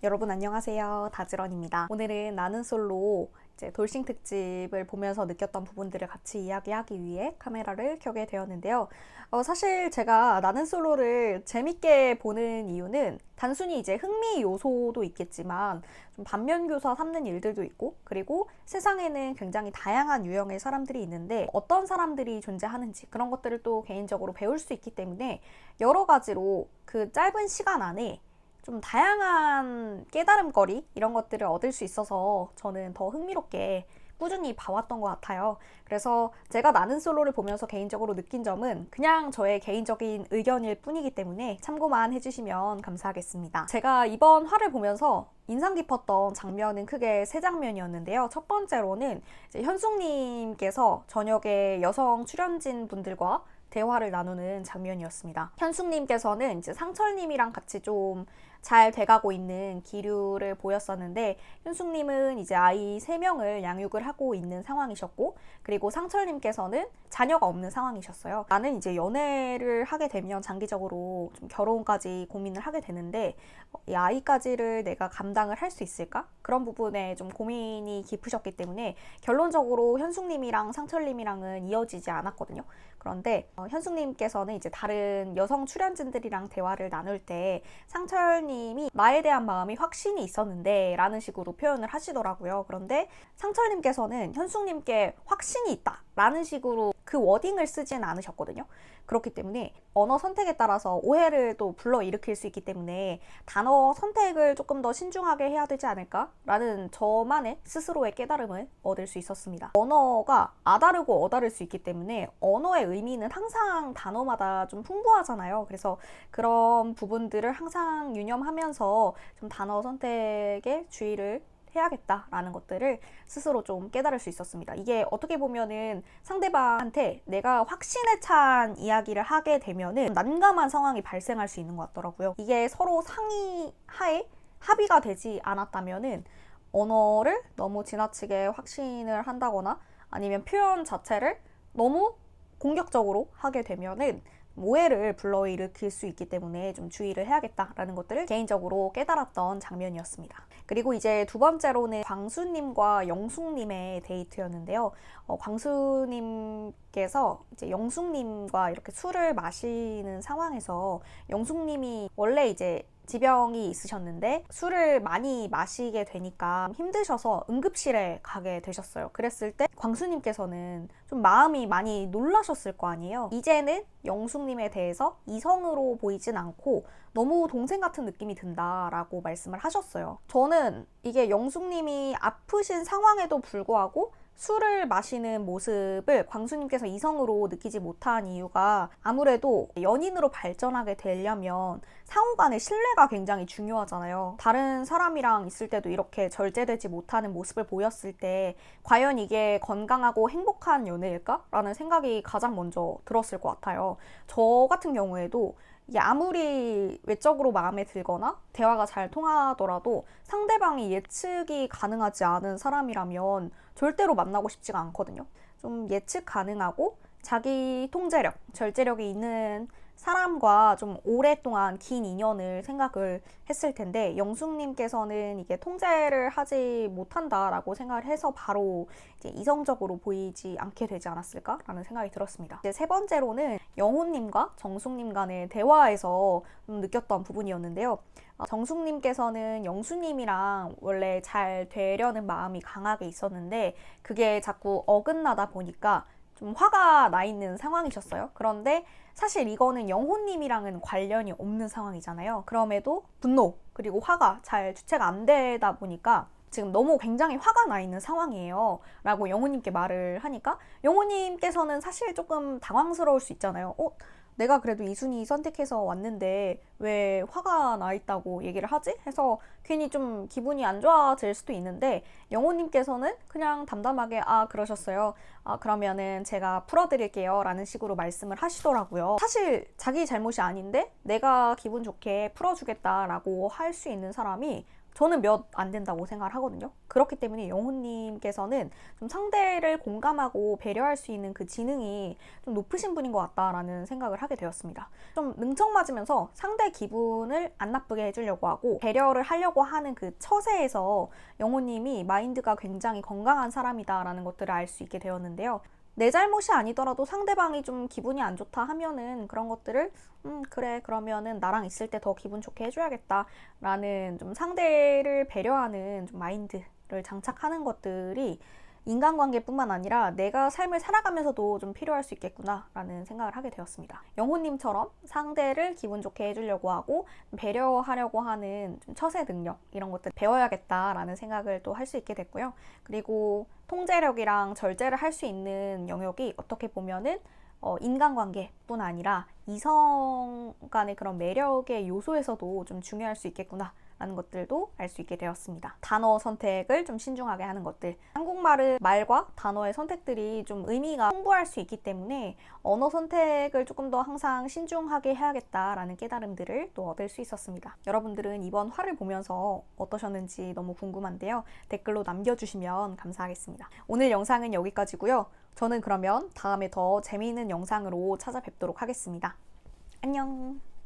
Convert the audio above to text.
여러분 안녕하세요. 다즈런입니다. 오늘은 나는 솔로 돌싱 특집을 보면서 느꼈던 부분들을 같이 이야기하기 위해 카메라를 켜게 되었는데요. 사실 제가 나는 솔로를 재밌게 보는 이유는 단순히 흥미 요소도 있겠지만 좀 반면교사 삼는 일들도 있고, 그리고 세상에는 굉장히 다양한 유형의 사람들이 있는데 어떤 사람들이 존재하는지 그런 것들을 또 개인적으로 배울 수 있기 때문에 여러 가지로 그 짧은 시간 안에 좀 다양한 깨달음거리 이런 것들을 얻을 수 있어서 저는 더 흥미롭게 꾸준히 봐왔던 것 같아요. 그래서 제가 나는 솔로를 보면서 개인적으로 느낀 점은 그냥 저의 개인적인 의견일 뿐이기 때문에 참고만 해주시면 감사하겠습니다. 제가 이번 화를 보면서 인상 깊었던 장면은 크게 세 장면이었는데요. 첫 번째로는 현숙님께서 저녁에 여성 출연진 분들과 대화를 나누는 장면이었습니다. 현숙님께서는 상철님이랑 같이 좀 잘 돼가고 있는 기류를 보였었는데, 현숙님은 아이 3명을 양육을 하고 있는 상황이셨고, 그리고 상철님께서는 자녀가 없는 상황이셨어요. 나는 연애를 하게 되면 장기적으로 좀 결혼까지 고민을 하게 되는데, 이 아이까지를 내가 감당을 할 수 있을까? 그런 부분에 좀 고민이 깊으셨기 때문에 결론적으로 현숙님이랑 상철님이랑은 이어지지 않았거든요. 그런데 현숙님께서는 다른 여성 출연진들이랑 대화를 나눌 때 상철님이 나에 대한 마음이 확신이 있었는데 라는 식으로 표현을 하시더라고요. 그런데 상철님께서는 현숙님께 확신이 있다 라는 식으로 그 워딩을 쓰진 않으셨거든요. 그렇기 때문에 언어 선택에 따라서 오해를 또 불러일으킬 수 있기 때문에 단어 선택을 조금 더 신중하게 해야 되지 않을까라는 저만의 스스로의 깨달음을 얻을 수 있었습니다. 언어가 아다르고 어다를 수 있기 때문에 언어의 의미는 항상 단어마다 좀 풍부하잖아요. 그래서 그런 부분들을 항상 유념하면서 좀 단어 선택에 주의를 해야겠다라는 것들을 스스로 좀 깨달을 수 있었습니다. 이게 어떻게 보면은 상대방한테 내가 확신에 찬 이야기를 하게 되면은 난감한 상황이 발생할 수 있는 것 같더라고요. 이게 서로 상의하에 합의가 되지 않았다면은 언어를 너무 지나치게 확신을 한다거나 아니면 표현 자체를 너무 공격적으로 하게 되면은 오해를 불러일으킬 수 있기 때문에 좀 주의를 해야겠다라는 것들을 개인적으로 깨달았던 장면이었습니다. 그리고 두 번째로는 광수님과 영숙님의 데이트였는데요. 광수님께서 영숙님과 이렇게 술을 마시는 상황에서 영숙님이 원래 지병이 있으셨는데 술을 많이 마시게 되니까 힘드셔서 응급실에 가게 되셨어요. 그랬을 때 광수님께서는 좀 마음이 많이 놀라셨을 거 아니에요. 이제는 영숙님에 대해서 이성으로 보이진 않고 너무 동생 같은 느낌이 든다라고 말씀을 하셨어요. 저는 이게 영숙님이 아프신 상황에도 불구하고 술을 마시는 모습을 광수님께서 이성으로 느끼지 못한 이유가 아무래도 연인으로 발전하게 되려면 상호 간의 신뢰가 굉장히 중요하잖아요. 다른 사람이랑 있을 때도 이렇게 절제되지 못하는 모습을 보였을 때 과연 이게 건강하고 행복한 연애일까? 라는 생각이 가장 먼저 들었을 것 같아요. 저 같은 경우에도 이게 아무리 외적으로 마음에 들거나 대화가 잘 통하더라도 상대방이 예측이 가능하지 않은 사람이라면 절대로 만나고 싶지가 않거든요. 좀 예측 가능하고 자기 통제력, 절제력이 있는 사람과 좀 오랫동안 긴 인연을 생각을 했을 텐데 영숙님께서는 이게 통제를 하지 못한다라고 생각을 해서 바로 이성적으로 보이지 않게 되지 않았을까라는 생각이 들었습니다. 세 번째로는 영호님과 정숙님 간의 대화에서 좀 느꼈던 부분이었는데요. 정숙님께서는 영수님이랑 원래 잘 되려는 마음이 강하게 있었는데 그게 자꾸 어긋나다 보니까 좀 화가 나 있는 상황이셨어요. 그런데 사실 이거는 영호님이랑은 관련이 없는 상황이잖아요. 그럼에도 분노 그리고 화가 잘 주체가 안 되다 보니까 지금 너무 굉장히 화가 나 있는 상황이에요 라고 영호님께 말을 하니까 영호님께서는 사실 조금 당황스러울 수 있잖아요. 내가 그래도 이순이 선택해서 왔는데 왜 화가 나 있다고 얘기를 하지? 해서 괜히 좀 기분이 안 좋아질 수도 있는데 영호님께서는 그냥 담담하게 그러셨어요. 그러면은 제가 풀어드릴게요 라는 식으로 말씀을 하시더라고요. 사실 자기 잘못이 아닌데 내가 기분 좋게 풀어주겠다라고 할 수 있는 사람이 저는 몇 안 된다고 생각을 하거든요. 그렇기 때문에 영호님께서는 좀 상대를 공감하고 배려할 수 있는 그 지능이 좀 높으신 분인 것 같다라는 생각을 하게 되었습니다. 좀 능청맞으면서 상대 기분을 안 나쁘게 해주려고 하고 배려를 하려고 하는 그 처세에서 영호님이 마인드가 굉장히 건강한 사람이다라는 것들을 알 수 있게 되었는데요. 내 잘못이 아니더라도 상대방이 좀 기분이 안 좋다 하면은 그런 것들을 그래 그러면은 나랑 있을 때 더 기분 좋게 해줘야겠다 라는 좀 상대를 배려하는 좀 마인드를 장착하는 것들이 인간관계뿐만 아니라 내가 삶을 살아가면서도 좀 필요할 수 있겠구나 라는 생각을 하게 되었습니다. 영호님처럼 상대를 기분 좋게 해주려고 하고 배려하려고 하는 좀 처세 능력 이런 것들 배워야겠다라는 생각을 또 할 수 있게 됐고요. 그리고 통제력이랑 절제를 할 수 있는 영역이 어떻게 보면은 인간관계뿐 아니라 이성 간의 그런 매력의 요소에서도 좀 중요할 수 있겠구나 라는 것들도 알 수 있게 되었습니다. 단어 선택을 좀 신중하게 하는 것들. 한국말은 말과 단어의 선택들이 좀 의미가 풍부할 수 있기 때문에 언어 선택을 조금 더 항상 신중하게 해야겠다라는 깨달음들을 또 얻을 수 있었습니다. 여러분들은 이번 화를 보면서 어떠셨는지 너무 궁금한데요. 댓글로 남겨주시면 감사하겠습니다. 오늘 영상은 여기까지고요. 저는 그러면 다음에 더 재미있는 영상으로 찾아뵙도록 하겠습니다. 안녕!